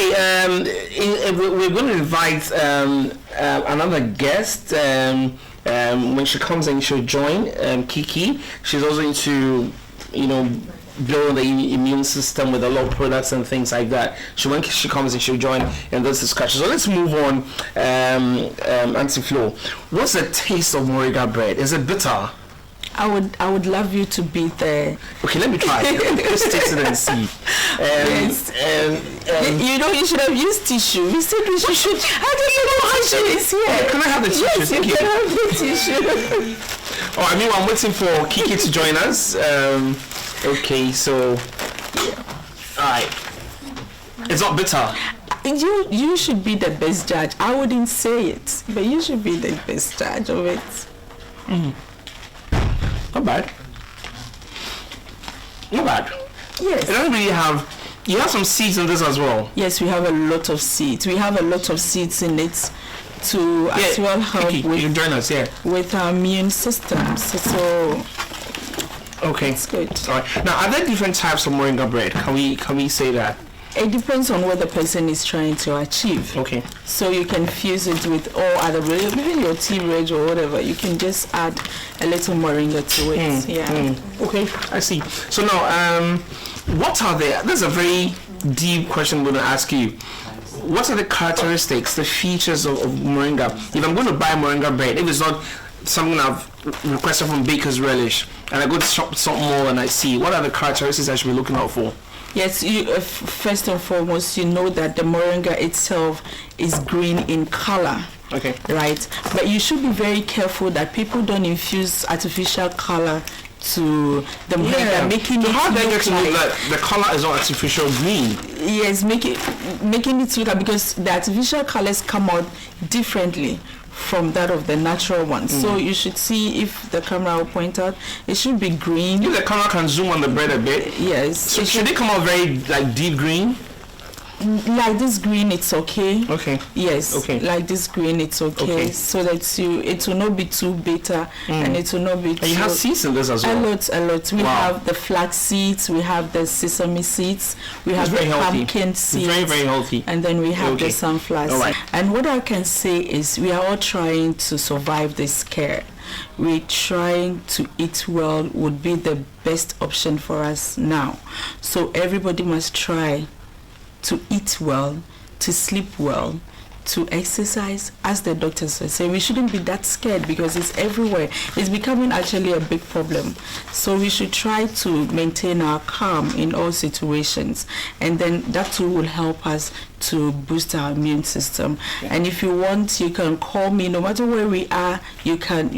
Okay, we're going to invite another guest. When she comes in, she'll join. Kiki. She's also into, building the immune system with a lot of products and things like that. When she comes in, she'll join in this discussion. So let's move on. Auntie Flo, what's the taste of moringa bread? Is it bitter? I would love you to be there. Okay, let me try. Let's taste it and see. Yes. You should have used tissue. You said we should. I don't know how tissue is here. Can I have the tissue? Yes, you can have the tissue. Oh, I mean, I'm waiting for Kiki to join us. Okay, so alright. It's not bitter. You should be the best judge. I wouldn't say it, but you should be the best judge of it. Not bad. Not bad. Yes. It doesn't really have. You have some seeds in this as well. Yes, we have a lot of seeds. We have a lot of seeds in it to as well help Kiki, you can join us, with our immune systems. So okay, it's good. All right. Now, are there different types of moringa bread? Can we say that? It depends on what the person is trying to achieve. Okay. So you can fuse it with all other bread, even your tea bread or whatever. You can just add a little moringa to it. Okay, I see. So now, what are the? That's a very deep question I'm going to ask you. What are the characteristics, the features of moringa? If I'm going to buy moringa bread, if it's not something I've requested from Bakerz Relish, and I go to shop something more and I see, what are the characteristics I should be looking out for? Yes, first and foremost, you know that the moringa itself is green in color. Okay. Right? But you should be very careful that people don't infuse artificial color to the moringa, making it how look like that the color is not artificial green. Yes, making it look like, because the artificial colors come out differently from that of the natural one. So you should see, if the camera will point out, it should be green. If the camera can zoom on the bread a bit. Yes. So should it come out very deep green? Like this green, it's okay. Okay. Yes. Okay. Like this green, it's okay. So that it will not be too bitter and it will not be too. And you have seeds in this as well. A lot. We have the flax seeds, we have the sesame seeds, we have the pumpkin seeds. Very, very healthy. And then we have the sunflower seeds. And what I can say is, we are all trying to survive this scare. We're trying to eat well would be the best option for us now. So everybody must try to eat well, to sleep well, to exercise. As the doctors say, we shouldn't be that scared, because it's everywhere. It's becoming actually a big problem. So we should try to maintain our calm in all situations, and then that too will help us to boost our immune system. And if you want, you can call me. No matter where we are, we can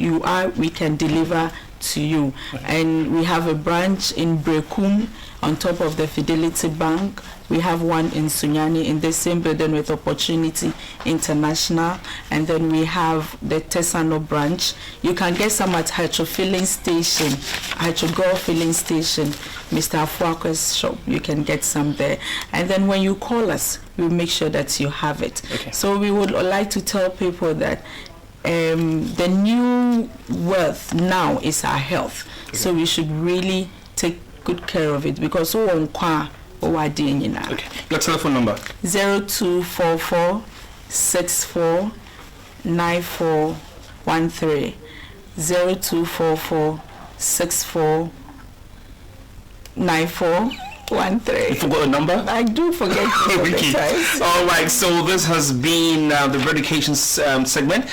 deliver to you. And we have a branch in Brekum on top of the Fidelity Bank. We have one in Sunyani in the same building with Opportunity International. And then we have the Tesano branch. You can get some at Hydro Filling Station, Hydro Filling Station, Mr. Afuakwe's shop. You can get some there. And then when you call us, we'll make sure that you have it. Okay. So we would like to tell people that the new wealth now is our health. Okay. So we should really take good care of it, because okay. Your telephone number? 0244 64 9413. 0244 64 9413. You forgot a number? I do forget. All right, so this has been the BREADUCATION segment.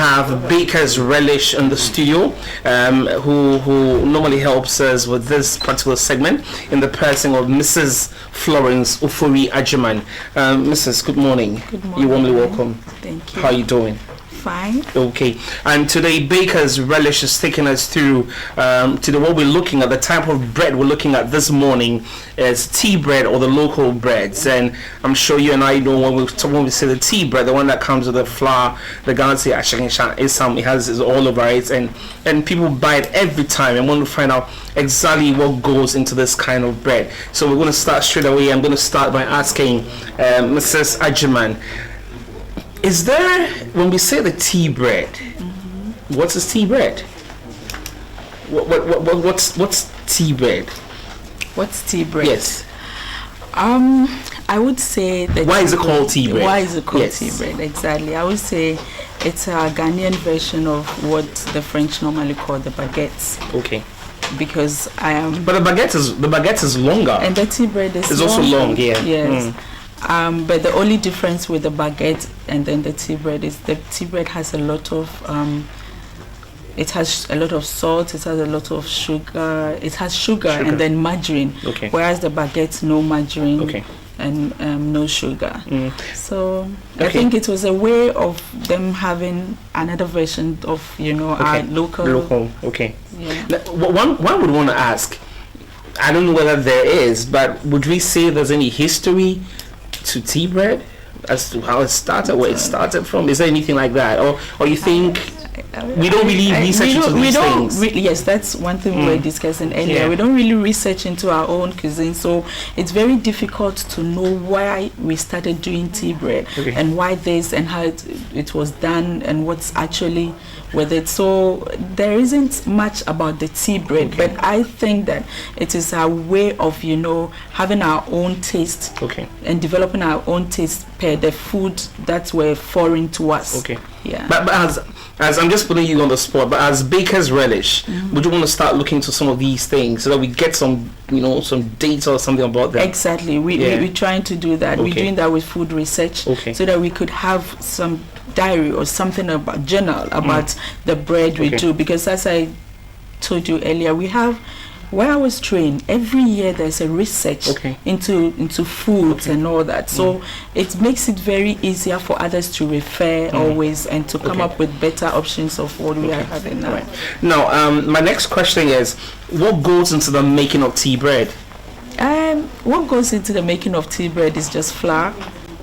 have Bakerz Relish in the studio, who normally helps us with this particular segment in the person of Mrs. Florence OFORI-AGYEMANG. Mrs., good morning. Good morning. You're warmly welcome. Thank you. How are you doing? Fine. Okay, and today Bakerz Relish is taking us through what we're looking at. The type of bread we're looking at this morning is tea bread, or the local breads. And I'm sure you and I know when we say the tea bread, the one that comes with the flour, the Gansi is all over it, and people buy it every time and want to find out exactly what goes into this kind of bread. So we're going to start straight away. I'm going to start by asking Mrs. Agyemang, is there, when we say the tea bread, what's this tea bread? What's tea bread? What's tea bread? Yes. I would say that. Why is it called tea bread? Why is it called Yes. tea bread? Exactly. I would say it's a Ghanaian version of what the French normally call the baguettes. Okay. Because I am. But the baguette is longer. And the tea bread is It's also long, yeah. Yes. But the only difference with the baguette and then the tea bread is the tea bread has a lot of it has a lot of salt, it has a lot of sugar, and then margarine. Okay. Whereas the baguette, no margarine. Okay. And no sugar. So Okay. I think it was a way of them having another version of our local. Okay. Yeah. Now, one would want to ask, I don't know whether there is, but would we say there's any history to tea bread as to how it started, where it started from? Is there anything like that, or you think we don't really research into these things? Yes, that's one thing we were discussing earlier. Yeah. We don't really research into our own cuisine, so it's very difficult to know why we started doing tea bread and why this and how it was done and what's actually with it. So there isn't much about the tea bread, but I think that it is a way of having our own taste and developing our own taste per the food that were foreign to us. Okay. Yeah. But as I'm just putting you on the spot, but as Bakerz Relish, would you want to start looking into some of these things so that we get some some data or something about them? Exactly. We're trying to do that. We're doing that with food research so that we could have some diary or something about journal about the bread we do, because as I told you earlier, we have where I was trained, every year there's a research into foods and all that. So it makes it very easier for others to refer always and to come up with better options of what we are having now. Right. Now, my next question is, what goes into the making of tea bread? What goes into the making of tea bread is just flour,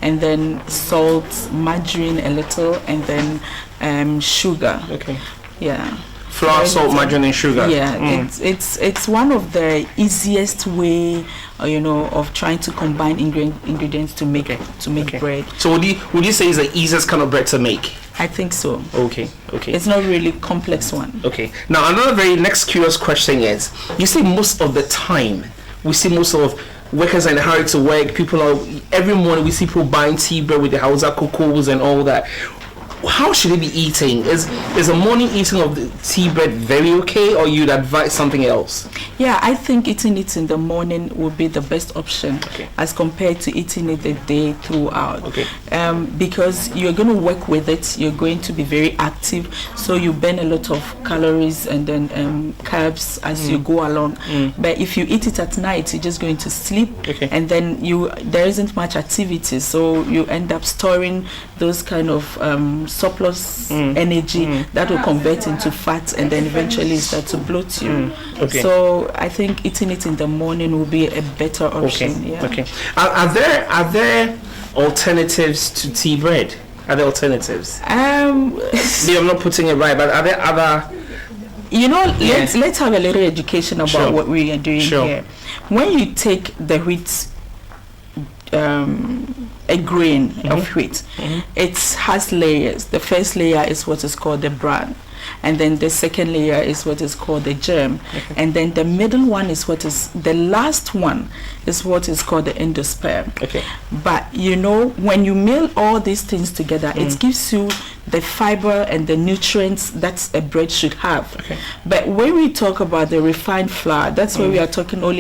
and then salt, margarine a little, and then sugar. Okay. Yeah. Flour, salt, margarine, and sugar. Yeah, it's one of the easiest way, of trying to combine ingredients to make bread. So would you say it's the easiest kind of bread to make? I think so. Okay. It's not really complex one. Okay. Now another very next curious question is: you say most of the time we see most of workers are in a hurry to work. People are every morning we see people buying tea bread with the Hausa cocos and all that. How should they be eating? Is a morning eating of the tea bread very okay, or you'd advise something else? Yeah, I think eating it in the morning would be the best option as compared to eating it the day throughout. Because you're going to work with it, you're going to be very active, so you burn a lot of calories and then carbs as you go along. But if you eat it at night, you're just going to sleep, and then there isn't much activity, so you end up storing those kind of surplus energy that will convert into fat and then eventually start to bloat you. So I think eating it in the morning will be a better option. Are there alternatives to tea bread? Are there alternatives? Maybe I'm not putting it right, but are there other? Let's have a little education about what we are doing here. When you take the wheat, a grain of wheat, it has layers. The first layer is what is called the bran, and then the second layer is what is called the germ, and then the middle one is the last one is what is called the endosperm. But when you mill all these things together, it gives you the fiber and the nutrients that a bread should have. But when we talk about the refined flour, that's where we are talking only